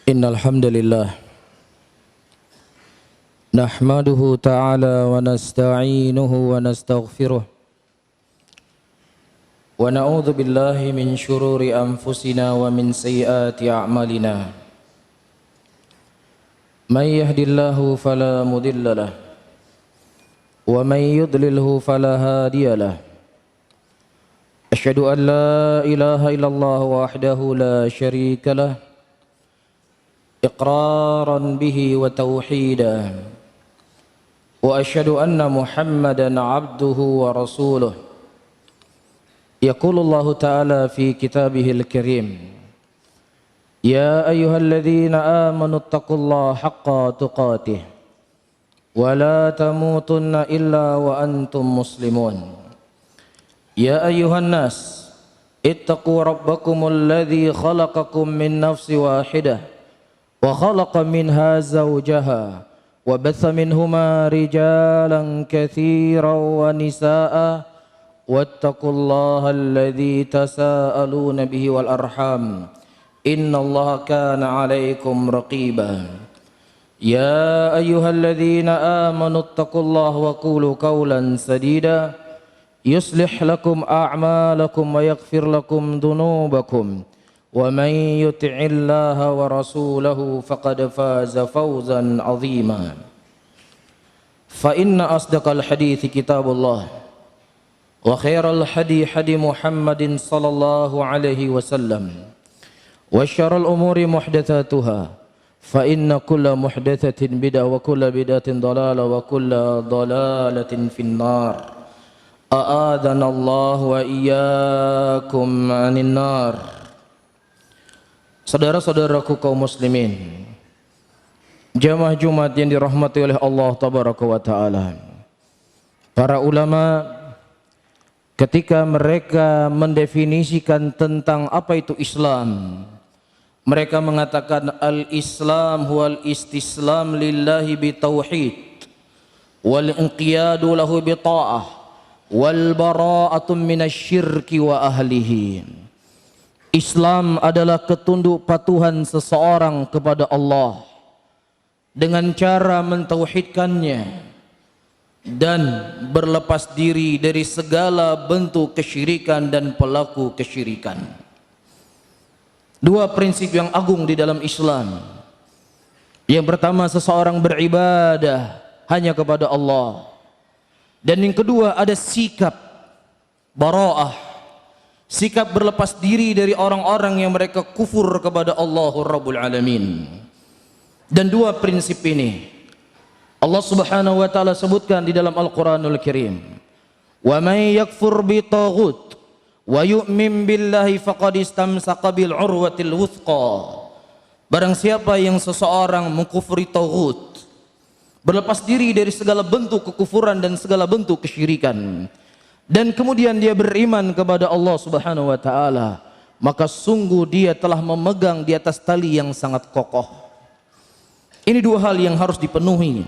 Innal hamdalillah nahmaduhu ta'ala wa nasta'inuhu wa nastaghfiruh wa na'udzu billahi min shururi anfusina wa min sayyiati a'malina. May yahdihillahu fala mudilla lahu wa may yudlilhu fala hadiya lahu. Asyhadu an la ilaha illallah wahdahu la syarika lahu إقرارا به وتوحيدا وأشهد أن محمدا عبده ورسوله. يقول الله تعالى في كتابه الكريم يا أيها الذين آمنوا اتقوا الله حق تقاته ولا تموتن إلا وأنتم مسلمون. يا أيها الناس اتقوا ربكم الذي خلقكم من نفس واحدة وخلق منها زوجها وبث منهما رجالا كثيرا ونساء واتقوا الله الذي تساءلون به والأرحام إن الله كان عليكم رقيبا. يا أيها الذين آمنوا اتقوا الله وقولوا قولا سديدا يصلح لكم أعمالكم ويغفر لكم ذنوبكم ومن يطع الله ورسوله فقد فاز فوزا عظيما. فإن أصدق الحديث كتاب الله وخير الهدي هدي محمد صلى الله عليه وسلم وشر الأمور محدثاتها فإن كل محدثة بدعة وكل بدعة ضلالة وكل ضلالة في النار. أعاذنا الله وإياكم عن النار. Saudara-saudaraku kaum muslimin, jamaah Jumat yang dirahmati oleh Allah tabaraka wa taala. Para ulama ketika mereka mendefinisikan tentang apa itu Islam, mereka mengatakan al-Islam huwal istislam lillahi bitauhid wal inqiyadu lahu bita'ah wal bara'atu minasyirki wa ahlihi. Islam adalah ketunduk patuhan seseorang kepada Allah dengan cara mentauhidkannya dan berlepas diri dari segala bentuk kesyirikan dan pelaku kesyirikan. Dua prinsip yang agung di dalam Islam. Yang pertama, seseorang beribadah hanya kepada Allah. Dan yang kedua, ada sikap bara'ah, sikap berlepas diri dari orang-orang yang mereka kufur kepada Allahur Rabbul Alamin. Dan dua prinsip ini Allah Subhanahu wa taala sebutkan di dalam Al-Qur'anul Karim. Wa may yakfur bi taghut wa yu'min billahi faqad istamsaka bil urwatil wuthqa. Barang siapa yang seseorang mengkufuri taghut, berlepas diri dari segala bentuk kekufuran dan segala bentuk kesyirikan, dan kemudian dia beriman kepada Allah Subhanahu wa taala, maka sungguh dia telah memegang di atas tali yang sangat kokoh. Ini dua hal yang harus dipenuhi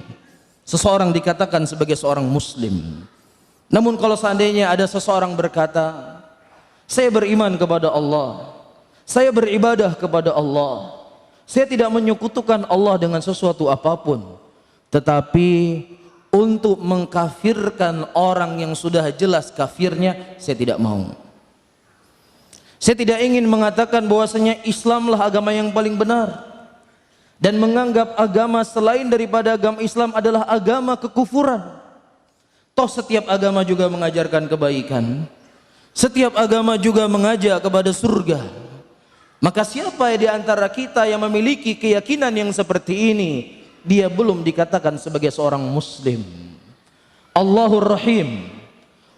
seseorang dikatakan sebagai seorang muslim. Namun kalau seandainya ada seseorang berkata, saya beriman kepada Allah, saya beribadah kepada Allah, saya tidak menyekutukan Allah dengan sesuatu apapun, tetapi untuk mengkafirkan orang yang sudah jelas kafirnya, saya tidak mau. Saya tidak ingin mengatakan bahwasanya Islamlah agama yang paling benar dan menganggap agama selain daripada agama Islam adalah agama kekufuran. Toh setiap agama juga mengajarkan kebaikan, setiap agama juga mengajak kepada surga. Maka siapa di antara kita yang memiliki keyakinan yang seperti ini, dia belum dikatakan sebagai seorang muslim. Allahur Rahim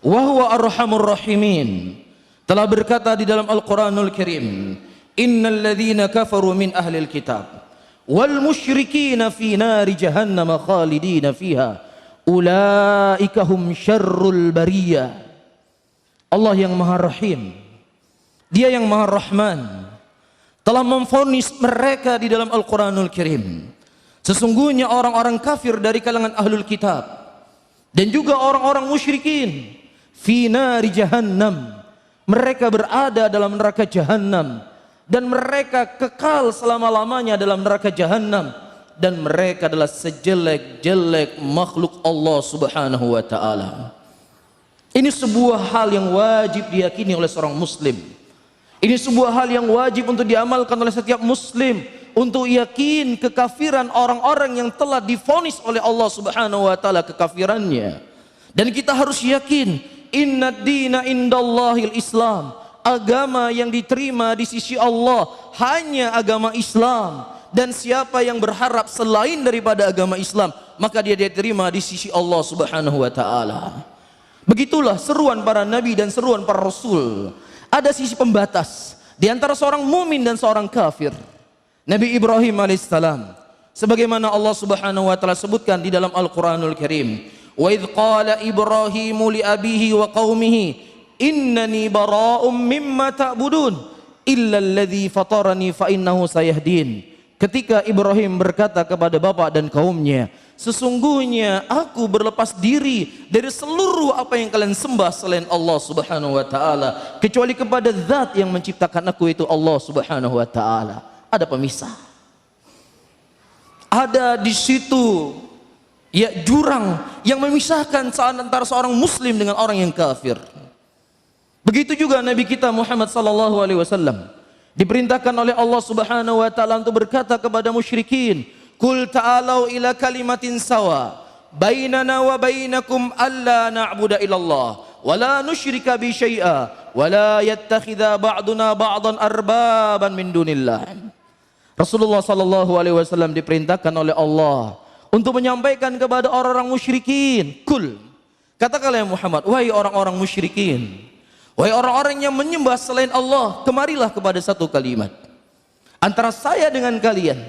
wa huwa arhamur rahimin telah berkata di dalam Al-Qur'anul Karim, innal ladzina kafaru min ahlil kitab wal musyrikina fi nari jahannam khalidina fiha ulaika hum syarrul bariyah. Allah yang Maha Rahim, Dia yang Maha Rahman telah memvonis mereka di dalam Al-Qur'anul Karim, sesungguhnya orang-orang kafir dari kalangan ahlul kitab dan juga orang-orang musyrikin fi nari jahannam, mereka berada dalam neraka jahannam dan mereka kekal selama-lamanya dalam neraka jahanam, dan mereka adalah sejelek-jelek makhluk Allah Subhanahu wa taala. Ini sebuah hal yang wajib diyakini oleh seorang muslim. Ini sebuah hal yang wajib untuk diamalkan oleh setiap muslim, untuk yakin kekafiran orang-orang yang telah divonis oleh Allah Subhanahu wa taala kekafirannya. Dan kita harus yakin, inna dina indallahil Islam, agama yang diterima di sisi Allah hanya agama Islam, dan siapa yang berharap selain daripada agama Islam maka dia diterima di sisi Allah Subhanahu wa taala. Begitulah seruan para nabi dan seruan para rasul. Ada sisi pembatas di antara seorang mumin dan seorang kafir. Nabi Ibrahim alaihissalam, sebagaimana Allah Subhanahu wa taala sebutkan di dalam Al-Qur'anul Karim, wa idz qala Ibrahimu li abihi wa qaumihi innani bara'um mimma ta'budun illa alladzi fatarani fa innahu sayahdin. Ketika Ibrahim berkata kepada bapak dan kaumnya, sesungguhnya aku berlepas diri dari seluruh apa yang kalian sembah selain Allah Subhanahu wa taala, kecuali kepada zat yang menciptakan aku, itu Allah Subhanahu wa taala. Ada pemisah. Ada di situ ya jurang yang memisahkan antara seorang muslim dengan orang yang kafir. Begitu juga Nabi kita Muhammad sallallahu alaihi wasallam diperintahkan oleh Allah Subhanahu wa taala untuk berkata kepada musyrikin, "Qul ta'alau ila kalimatin sawa bainana wa bainakum alla na'budu illallah wa la nusyrika bi syai'a wa la yattakhidha ba'duna ba'dan arbaban min dunillah." Rasulullah sallallahu alaihi wasallam diperintahkan oleh Allah untuk menyampaikan kepada orang-orang musyrikin, "Qul," katakanlah ya Muhammad, wahai orang-orang musyrikin, wahai orang-orang yang menyembah selain Allah, kemarilah kepada satu kalimat antara saya dengan kalian,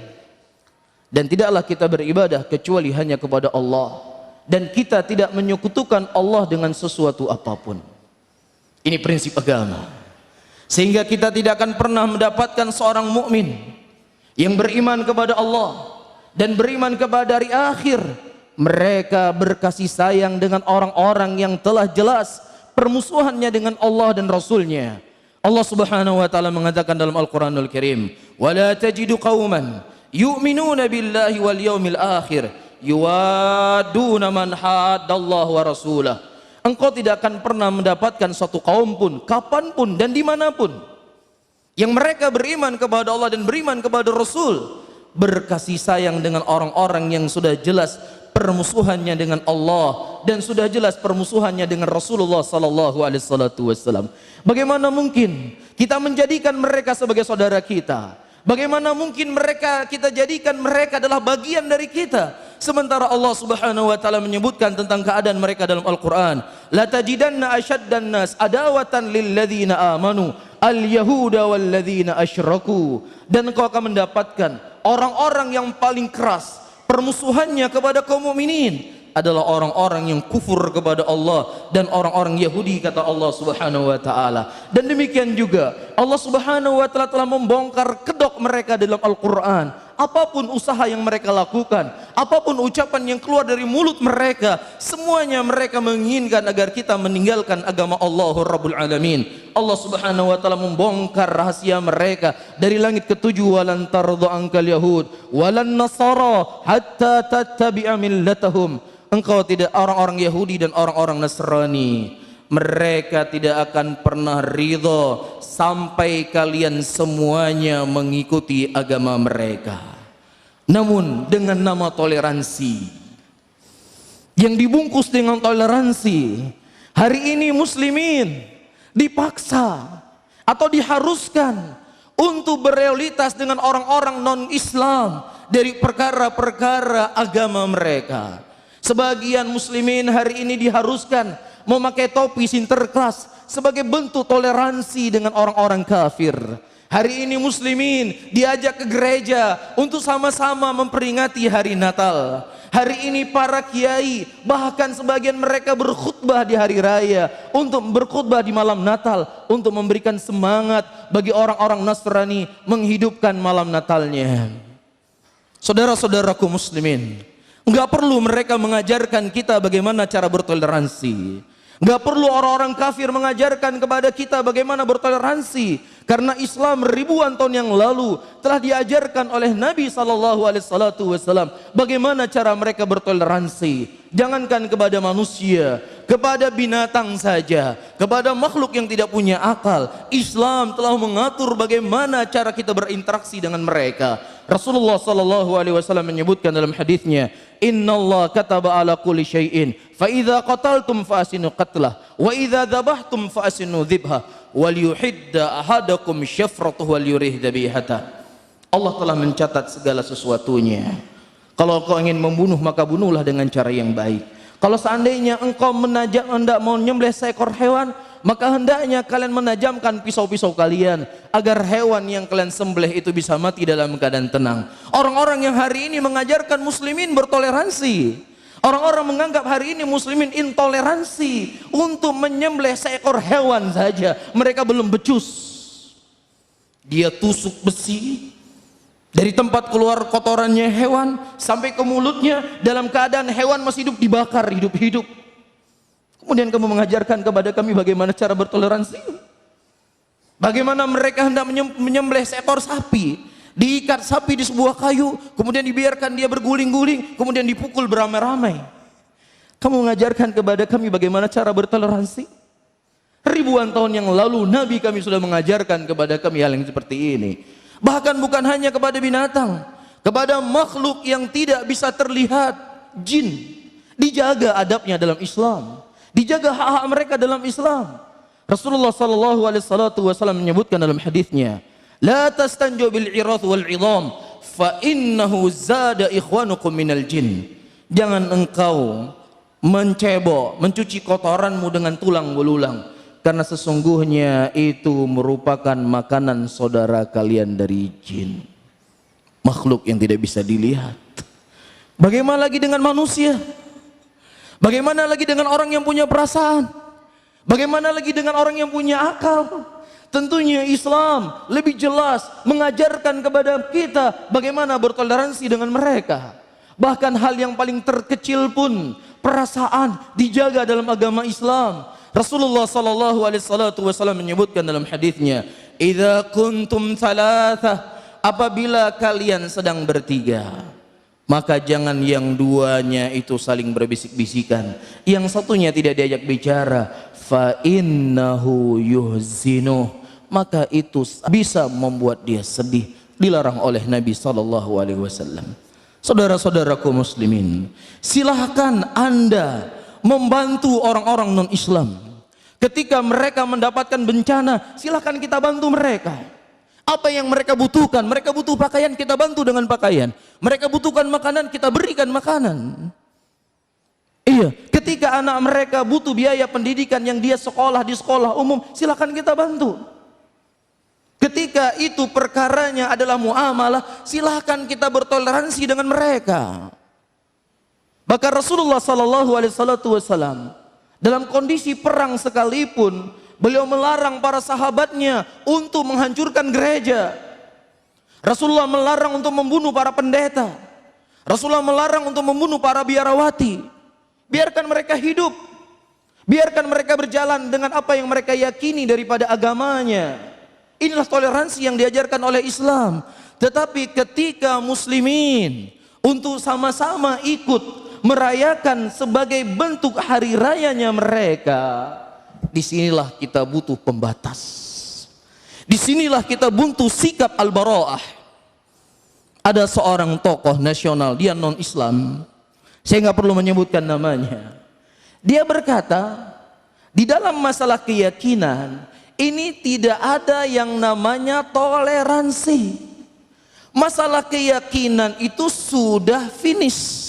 dan tidaklah kita beribadah kecuali hanya kepada Allah, dan kita tidak menyekutukan Allah dengan sesuatu apapun. Ini prinsip agama, sehingga kita tidak akan pernah mendapatkan seorang mukmin yang beriman kepada Allah dan beriman kepada hari akhir, mereka berkasih sayang dengan orang-orang yang telah jelas permusuhannya dengan Allah dan Rasulnya. Allah Subhanahu wa taala mengatakan dalam Al-Qur'anul Karim, "Wala tajidu qauman yu'minuna billahi wal yawmil akhir yuwaduna man haddallaha wa rasulah." Engkau tidak akan pernah mendapatkan suatu kaum pun, kapanpun dan dimanapun, yang mereka beriman kepada Allah dan beriman kepada Rasul, berkasih sayang dengan orang-orang yang sudah jelas permusuhannya dengan Allah dan sudah jelas permusuhannya dengan Rasulullah sallallahu alaihi wasallam. Bagaimana mungkin kita menjadikan mereka sebagai saudara kita? Bagaimana mungkin kita jadikan mereka adalah bagian dari kita? Sementara Allah Subhanahu wa taala menyebutkan tentang keadaan mereka dalam Al-Qur'an, la tajidanna asyaddan nas adawatan lil ladzina amanu al-yahuda wal ladzina asyraku. Dan engkau akan mendapatkan orang-orang yang paling keras permusuhannya kepada kaum mukminin adalah orang-orang yang kufur kepada Allah dan orang-orang Yahudi, kata Allah Subhanahu wa taala. Dan demikian juga Allah Subhanahu wa taala telah membongkar kedok mereka dalam Al-Qur'an. Apapun usaha yang mereka lakukan, apapun ucapan yang keluar dari mulut mereka, semuanya mereka menginginkan agar kita meninggalkan agama Allah Rabbul Alamin. Allah Subhanahu wa taala membongkar rahasia mereka dari langit ketujuh, walan tardha ankal yahud walan nasara hatta tattabi'a millatahum. Engkau tidak, orang-orang Yahudi dan orang-orang Nasrani, mereka tidak akan pernah ridho sampai kalian semuanya mengikuti agama mereka. Namun dengan nama toleransi yang dibungkus dengan toleransi, hari ini muslimin dipaksa atau diharuskan untuk berealitas dengan orang-orang non-Islam dari perkara-perkara agama mereka. Sebagian muslimin hari ini diharuskan memakai topi Sinterklas sebagai bentuk toleransi dengan orang-orang kafir. Hari ini muslimin diajak ke gereja untuk sama-sama memperingati hari Natal. Hari ini para kiai, bahkan sebagian mereka berkhutbah di hari raya untuk berkhutbah di malam Natal, untuk memberikan semangat bagi orang-orang Nasrani menghidupkan malam Natalnya. Saudara-saudaraku muslimin, enggak perlu mereka mengajarkan kita bagaimana cara bertoleransi. Enggak perlu orang-orang kafir mengajarkan kepada kita bagaimana bertoleransi. Karena Islam ribuan tahun yang lalu telah diajarkan oleh Nabi SAW bagaimana cara mereka bertoleransi. Jangankan kepada manusia, kepada binatang saja, kepada makhluk yang tidak punya akal, Islam telah mengatur bagaimana cara kita berinteraksi dengan mereka. Rasulullah SAW menyebutkan dalam hadisnya, Innallaha kataba ala kulli syai'in fa idza qataltum fa asinu qatlah wa idza dzabhtum fa asinu dzibha wal yuhidda ahadakum syafratuhu wal yurih dzabihata. Allah telah mencatat segala sesuatunya. Kalau kau ingin membunuh, maka bunuhlah dengan cara yang baik. Kalau seandainya engkau hendak mau nyembelih seekor hewan, maka hendaknya kalian menajamkan pisau-pisau kalian agar hewan yang kalian sembelih itu bisa mati dalam keadaan tenang. Orang-orang yang hari ini mengajarkan muslimin bertoleransi, orang-orang menganggap hari ini muslimin intoleransi untuk menyembelih seekor hewan saja, mereka belum becus. Dia tusuk besi dari tempat keluar kotorannya hewan sampai ke mulutnya, dalam keadaan hewan masih hidup, dibakar hidup-hidup. Kemudian kamu mengajarkan kepada kami bagaimana cara bertoleransi. Bagaimana mereka hendak menyembelih seekor sapi, diikat sapi di sebuah kayu, kemudian dibiarkan dia berguling-guling, kemudian dipukul beramai-ramai. Kamu mengajarkan kepada kami bagaimana cara bertoleransi. Ribuan tahun yang lalu Nabi kami sudah mengajarkan kepada kami hal yang seperti ini. Bahkan bukan hanya kepada binatang, kepada makhluk yang tidak bisa terlihat, jin, dijaga adabnya dalam Islam, dijaga hak-hak mereka dalam Islam. Rasulullah SAW menyebutkan dalam hadisnya, la tastanju bil irath wal idham fa innahu zada ikhwanukum minal jin. Jangan engkau mencebok, mencuci kotoranmu dengan tulang belulang, karena sesungguhnya itu merupakan makanan saudara kalian dari jin, makhluk yang tidak bisa dilihat. Bagaimana lagi dengan manusia? Bagaimana lagi dengan orang yang punya perasaan? Bagaimana lagi dengan orang yang punya akal? Tentunya Islam lebih jelas mengajarkan kepada kita bagaimana bertoleransi dengan mereka. Bahkan hal yang paling terkecil pun, perasaan, dijaga dalam agama Islam. Rasulullah SAW menyebutkan dalam hadisnya, idza kuntum thalatha, apabila kalian sedang bertiga, maka jangan yang duanya itu saling berbisik-bisikan, yang satunya tidak diajak bicara, fa innahu yuhzinuh, maka itu bisa membuat dia sedih, dilarang oleh Nabi SAW. Saudara-saudaraku muslimin, silahkan Anda membantu orang-orang non-Islam. Ketika mereka mendapatkan bencana, silahkan kita bantu mereka. Apa yang mereka butuhkan? Mereka butuh pakaian, kita bantu dengan pakaian. Mereka butuhkan makanan, kita berikan makanan. Iya, ketika anak mereka butuh biaya pendidikan yang dia sekolah di sekolah umum, silahkan kita bantu. Ketika itu perkaranya adalah muamalah, silahkan kita bertoleransi dengan mereka. Bahkan Rasulullah SAW dalam kondisi perang sekalipun, beliau melarang para sahabatnya untuk menghancurkan gereja. Rasulullah melarang untuk membunuh para pendeta. Rasulullah melarang untuk membunuh para biarawati. Biarkan mereka hidup, biarkan mereka berjalan dengan apa yang mereka yakini daripada agamanya. Inilah toleransi yang diajarkan oleh Islam. Tetapi ketika muslimin untuk sama-sama ikut merayakan sebagai bentuk hari rayanya mereka, disinilah kita butuh pembatas. Disinilah kita butuh sikap al-bara'ah. Ada seorang tokoh nasional, dia non-Islam, saya nggak perlu menyebutkan namanya. Dia berkata, di dalam masalah keyakinan ini tidak ada yang namanya toleransi. Masalah keyakinan itu sudah finish.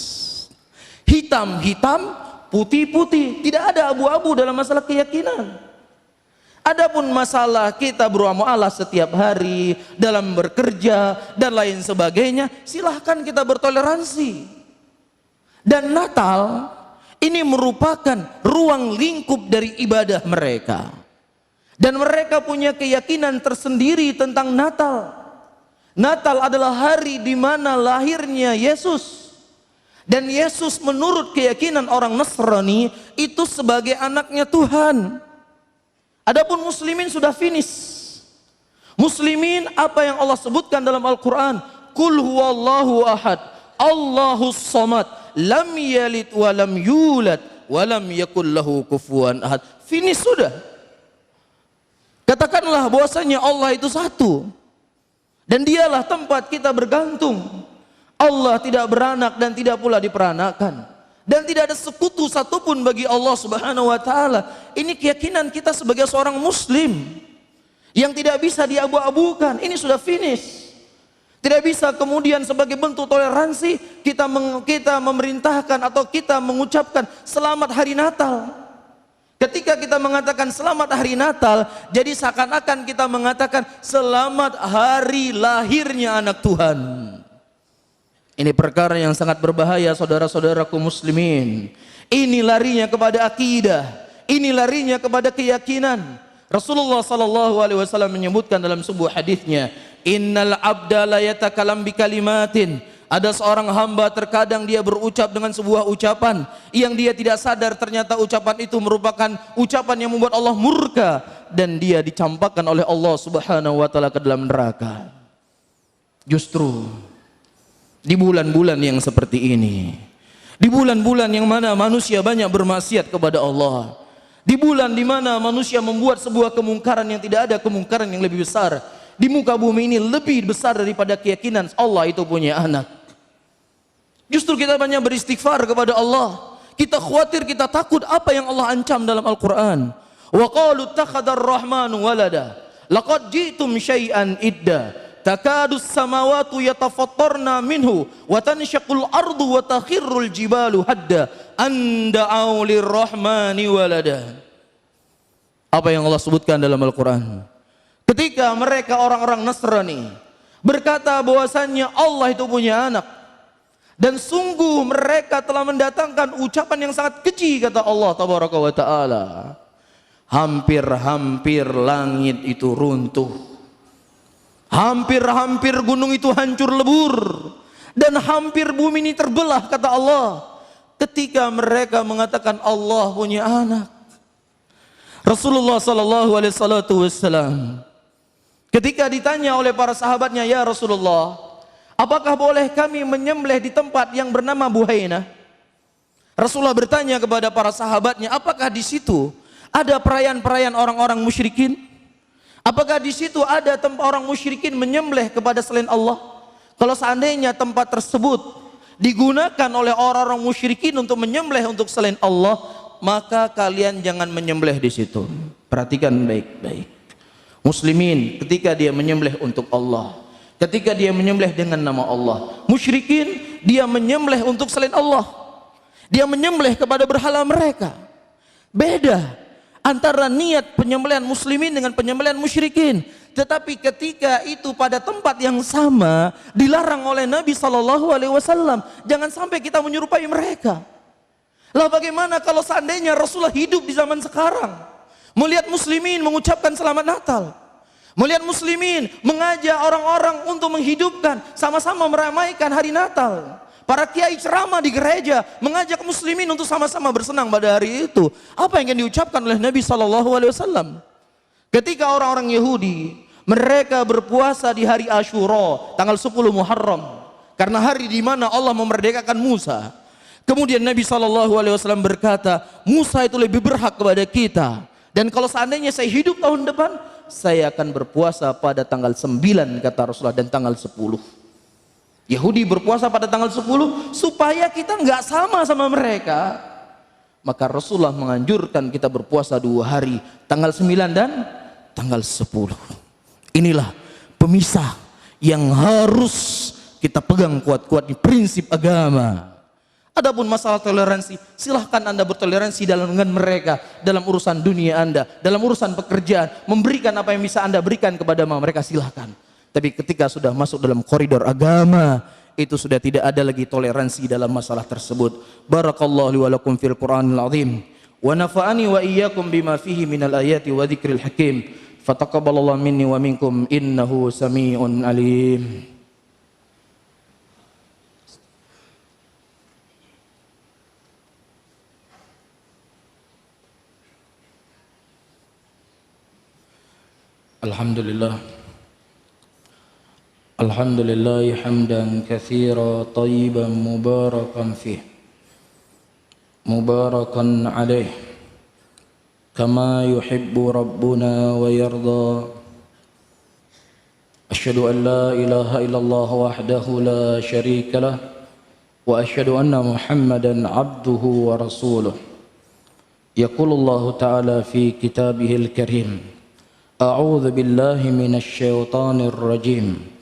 Hitam-hitam, putih-putih, tidak ada abu-abu dalam masalah keyakinan. Adapun masalah kita bermuamalah setiap hari, dalam bekerja dan lain sebagainya, silahkan kita bertoleransi. Dan Natal ini merupakan ruang lingkup dari ibadah mereka. Dan mereka punya keyakinan tersendiri tentang Natal. Natal adalah hari di mana lahirnya Yesus. Dan Yesus menurut keyakinan orang Nasrani itu sebagai anaknya Tuhan. Adapun muslimin sudah finish. Muslimin, apa yang Allah sebutkan dalam Al-Quran? Qul huwallahu ahad, Allahus samad, lam yalid wa lam yulad, wa lam yakul lahu kufuwan ahad. Finish sudah. Katakanlah bahwasanya Allah itu satu. Dan dialah tempat kita bergantung. Allah tidak beranak dan tidak pula diperanakan. Dan tidak ada sekutu satupun bagi Allah Subhanahu wa taala. Ini keyakinan kita sebagai seorang muslim yang tidak bisa diabu-abukan. Ini sudah finish. Tidak bisa kemudian sebagai bentuk toleransi kita memerintahkan atau kita mengucapkan selamat hari Natal. Ketika kita mengatakan selamat hari Natal, jadi seakan-akan kita mengatakan selamat hari lahirnya anak Tuhan. Ini perkara yang sangat berbahaya, saudara-saudaraku muslimin. Ini larinya kepada akidah, ini larinya kepada keyakinan. Rasulullah sallallahu alaihi wasallam menyebutkan dalam sebuah hadisnya, innal abda la yatakalam bi kalimatin. Ada seorang hamba terkadang dia berucap dengan sebuah ucapan yang dia tidak sadar ternyata ucapan itu merupakan ucapan yang membuat Allah murka dan dia dicampakkan oleh Allah Subhanahu wa taala ke dalam neraka. Justru di bulan-bulan yang seperti ini, di bulan-bulan yang mana manusia banyak bermaksiat kepada Allah, di bulan di mana manusia membuat sebuah kemungkaran yang tidak ada kemungkaran yang lebih besar di muka bumi ini, lebih besar daripada keyakinan Allah itu punya anak. Justru kita banyak beristighfar kepada Allah. Kita khawatir, kita takut apa yang Allah ancam dalam Al-Quran. Wa qalu takhadar rahmanu walada laqad ji'tum syai'an idda takadus samawatu yatafattarna minhu wa tanshaqul ardu wa takhirrul jibalu hadda an da'u lirrahmani walada. Apa yang Allah sebutkan dalam Al-Quran? Ketika mereka orang-orang Nasrani berkata bahwasannya Allah itu punya anak, dan sungguh mereka telah mendatangkan ucapan yang sangat keji, kata Allah tabaraka wa taala. Hampir-hampir langit itu runtuh, hampir-hampir gunung itu hancur lebur, dan hampir bumi ini terbelah, kata Allah, ketika mereka mengatakan Allah punya anak. Rasulullah sallallahu alaihi wasallam ketika ditanya oleh para sahabatnya, ya Rasulullah, apakah boleh kami menyembelih di tempat yang bernama Buhainah? Rasulullah bertanya kepada para sahabatnya, apakah di situ ada perayaan-perayaan orang-orang musyrikin? Apakah di situ ada tempat orang musyrikin menyembelih kepada selain Allah? Kalau seandainya tempat tersebut digunakan oleh orang-orang musyrikin untuk menyembelih untuk selain Allah, maka kalian jangan menyembelih di situ. Perhatikan baik-baik. Muslimin ketika dia menyembelih untuk Allah, ketika dia menyembelih dengan nama Allah. Musyrikin dia menyembelih untuk selain Allah, dia menyembelih kepada berhala mereka. Beda antara niat penyembelihan muslimin dengan penyembelihan musyrikin. Tetapi ketika itu pada tempat yang sama dilarang oleh Nabi SAW, jangan sampai kita menyerupai mereka. Lah bagaimana kalau seandainya Rasulullah hidup di zaman sekarang, melihat muslimin mengucapkan selamat Natal, melihat muslimin mengajak orang-orang untuk menghidupkan, sama-sama meramaikan hari Natal. Para kiai ceramah di gereja mengajak muslimin untuk sama-sama bersenang pada hari itu. Apa yang diucapkan oleh Nabi SAW? Ketika orang-orang Yahudi mereka berpuasa di hari Asyura, tanggal 10 Muharram, karena hari di mana Allah memerdekakan Musa. Kemudian Nabi SAW berkata, Musa itu lebih berhak kepada kita. Dan kalau seandainya saya hidup tahun depan, saya akan berpuasa pada tanggal 9, kata Rasulullah, dan tanggal 10. Yahudi berpuasa pada tanggal 10 supaya kita nggak sama mereka. Maka Rasulullah menganjurkan kita berpuasa 2 hari, tanggal 9 dan tanggal 10. Inilah pemisah yang harus kita pegang kuat-kuat di prinsip agama. Adapun masalah toleransi, silahkan Anda bertoleransi dengan mereka dalam urusan dunia Anda, dalam urusan pekerjaan, memberikan apa yang bisa Anda berikan kepada mereka, silahkan. Tapi ketika sudah masuk dalam koridor agama, itu sudah tidak ada lagi toleransi dalam masalah tersebut. Barakallahu li wa lakum fil Qur'anil azim wa nafa'ani wa iyyakum bima fihi minal ayati wa dzikril hakim. Fataqabbalallahu minni wa minkum innahu samii'un alim. Alhamdulillah, الحمد لله حمدا كثيرا طيبا مباركا فيه مباركا عليه كما يحب ربنا ويرضى. أشهد أن لا إله إلا الله وحده لا شريك له وأشهد أن محمدا عبده ورسوله. يقول الله تعالى في كتابه الكريم: أعوذ بالله من الشيطان الرجيم.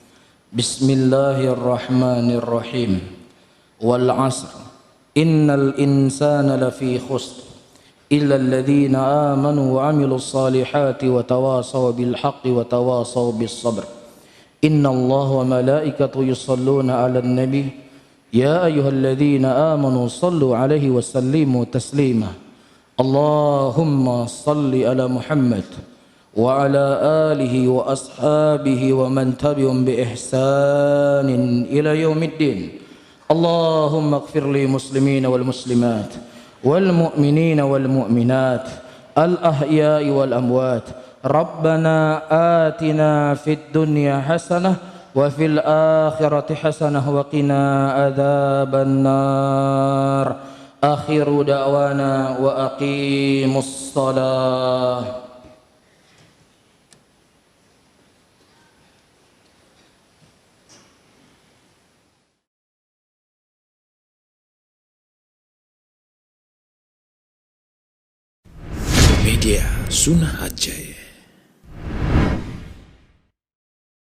بسم الله الرحمن الرحيم. والعصر إن الإنسان لفي خسر إلا الذين آمنوا وعملوا الصالحات وتواصوا بالحق وتواصوا بالصبر. إن الله وملائكته يصلون على النبي يا أيها الذين آمنوا صلوا عليه وسلموا تسليما. اللهم صل على محمد وعلى آله وأصحابه ومن تبعهم بإحسان إلى يوم الدين. اللهم اغفر للمسلمين والمسلمات والمؤمنين والمؤمنات الأحياء والأموات. ربنا آتنا في الدنيا حسنة وفي الآخرة حسنة وقنا عذاب النار. آخر دعوانا وأقيموا الصلاة. Media Sunnah Aceh.